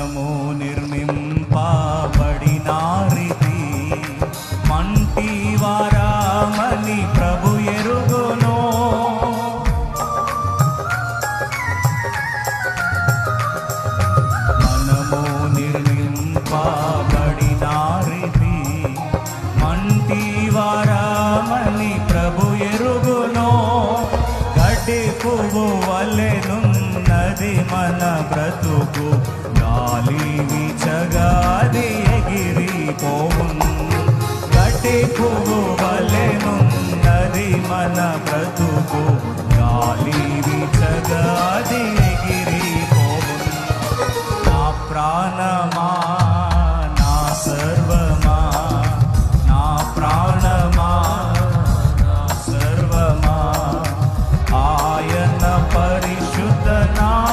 మనము నిర్మింపబడినారిది మంటి వారామని ప్రభు ఎరుగును. మనము నిర్మింపబడినారిది మంటి వారామని ప్రభు ఎరుగును. గడ్డి పువ్వు వలెనున్నది మన బ్రతుకు, గాలి వీచగాది ఎగిరిపోవును. గడ్డి పువ్వు వలెనున్నది మన బ్రతుకు, గాలి వీచగాది ఎగిరి